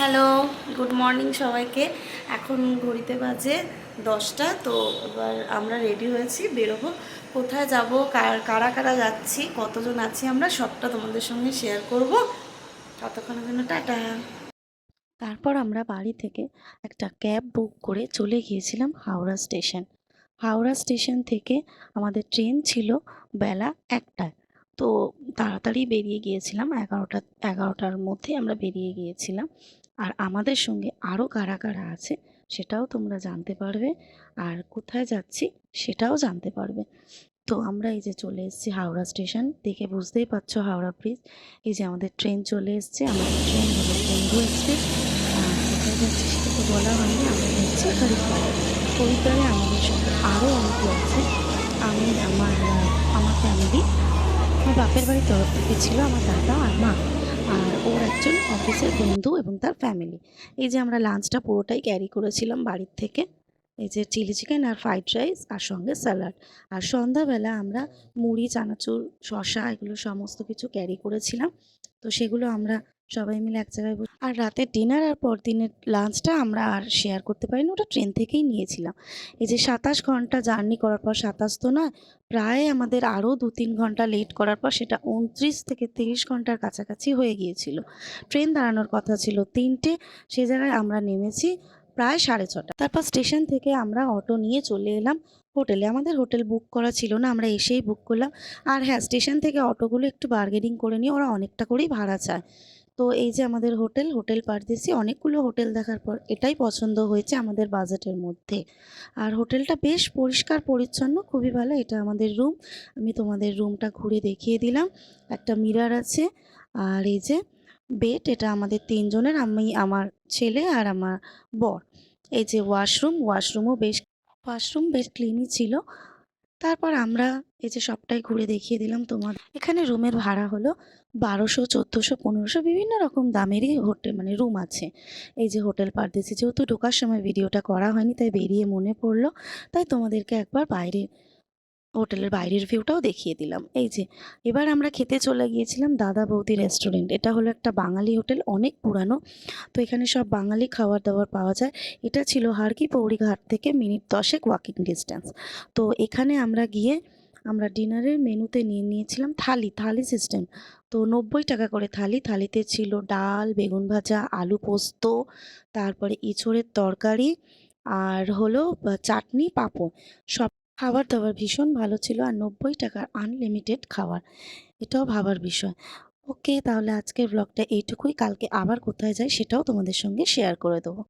Hello, good morning সবাইকে। এখন ঘড়িতে বাজে 10টা। তো এবার আমরা রেডি হয়েছি, বেরোবো। কোথায় যাব, কারা কারা যাচ্ছি, কতজন আছি আমরা, সবটা তোমাদের সঙ্গে শেয়ার করব। ততক্ষণের জন্য টাটা। তারপর আমরা বাড়ি থেকে একটা ক্যাব বুক করে চলে গিয়েছিলাম হাওড়া স্টেশন। হাওড়া স্টেশন থেকে আমাদের ট্রেন ছিল বেলা 1টায়। তো তাড়াতাড়ি বেরিয়ে গিয়েছিলাম, 11টার মধ্যে আমরা বেরিয়ে গিয়েছিলাম। আর আমাদের সঙ্গে আরও কারা কারা আছে সেটাও তোমরা জানতে পারবে, আর কোথায় যাচ্ছি সেটাও জানতে পারবে। তো আমরা এই যে চলে এসেছি হাওড়া স্টেশন, দেখে বুঝতেই পারছো হাওড়া ব্রিজ। এই যে আমাদের ট্রেন চলে এসছে, আমাদের ট্রেন হলো বন্ধু এক্সপ্রেস। আর কোথায় যাচ্ছি সেটা তো বলা হয়নি, আমরা যাচ্ছি হরিদ্বার। হরিদ্বারে আমাদের সঙ্গে আরও অনেকে আছে। আমি আমার ফ্যামিলি, আমার বাপের বাড়ির তরফ থেকে ছিল আমার দাদা আর মা, আর ওর একজন অফিসের বন্ধু এবং তার ফ্যামিলি। এই যে আমরা লাঞ্চটা পুরোটাই ক্যারি করেছিলাম বাড়ির থেকে। এই যে চিলি চিকেন আর ফ্রাইড রাইস আর সঙ্গে স্যালাড। আর সন্ধ্যাবেলা আমরা মুড়ি, চানাচুর, শসা এগুলো সমস্ত কিছু ক্যারি করেছিলাম। তো সেগুলো আমরা সবাই মিলে এক জায়গায় আর রাতের ডিনার আর পরদিনের লাঞ্চটা আমরা আর শেয়ার করতে পারিনি, ওটা ট্রেন থেকেই নিয়েছিলাম। এই যে 27 ঘন্টা জার্নি করার পর, 27 তো নয়, প্রায় আমাদের আরও 2-3 ঘন্টা লেট করার পর সেটা 29 থেকে 30 ঘন্টার কাছাকাছি হয়ে গিয়েছিল। ট্রেন দাঁড়ানোর কথা ছিল 3টে, সে জায়গায় আমরা নেমেছি প্রায় 6:30। তারপর স্টেশন থেকে আমরা অটো নিয়ে চলে এলাম হোটেলে। আমাদের হোটেল বুক করা ছিল না, আমরা এসেই বুক করলাম। আর হ্যাঁ, স্টেশন থেকে অটোগুলো একটু বার্গেনিং করে নিয়ে ওরা অনেকটা করেই ভাড়া চায়। তো এই যে আমাদের হোটেল পারদেশি, অনেকগুলো হোটেল দেখার পর এটাই পছন্দ হয়েছে আমাদের বাজেটের মধ্যে। আর হোটেলটা বেশ পরিষ্কার পরিচ্ছন্ন, খুবই ভালো। এটা আমাদের রুম, আমি তোমাদের রুমটা ঘুরে দেখিয়ে দিলাম। একটা মিরর আছে, আর এই যে বেড, এটা আমাদের 3 জনের, আমি, আমার ছেলে আর আমার বর। এই যে ওয়াশরুম বেশ ক্লিনই ছিল। তারপর আমরা এই যে সবটাই ঘুরে দেখিয়ে দিলাম তোমাদের। এখানে রুমের ভাড়া হলো 1200, 1400, 1500, বিভিন্ন রকম দামেরই হোটেল মানে রুম আছে। এই যে হোটেল পারদেশি, যেহেতু ঢোকার সময় ভিডিওটা করা হয়নি তাই বেরিয়ে মনে পড়লো, তাই তোমাদেরকে একবার হোটেলের বাইরের ভিউটাও দেখিয়ে দিলাম। এই যে এবার আমরা খেতে চলে গিয়েছিলাম দাদা বৌদি রেস্টুরেন্ট। এটা হলো একটা বাঙালি হোটেল, অনেক পুরানো। তো এখানে সব বাঙালি খাবার দাবার পাওয়া যায়। এটা ছিল হারকি পৌরি ঘাট থেকে মিনিট 10 ওয়াকিং ডিস্টেন্স। তো এখানে আমরা গিয়ে আমরা ডিনারের মেনুতে নিয়ে নিয়েছিলাম থালি সিস্টেম। তো 90 টাকা করে থালি। থালিতে ছিল ডাল, বেগুন ভাজা, আলু পোস্ত, তারপরে এঁচোড়ের তরকারি, আর হলো চাটনি, পাঁপড়। সব খাবার দাবার ভীষণ ভালো ছিল, আর 90 টাকার আনলিমিটেড খাবার, এটাও ভাবার বিষয়। ওকে, তাহলে আজকের ব্লগটা এইটুকুই। কালকে আবার কোথায় যাই সেটাও তোমাদের সঙ্গে শেয়ার করে দেবো।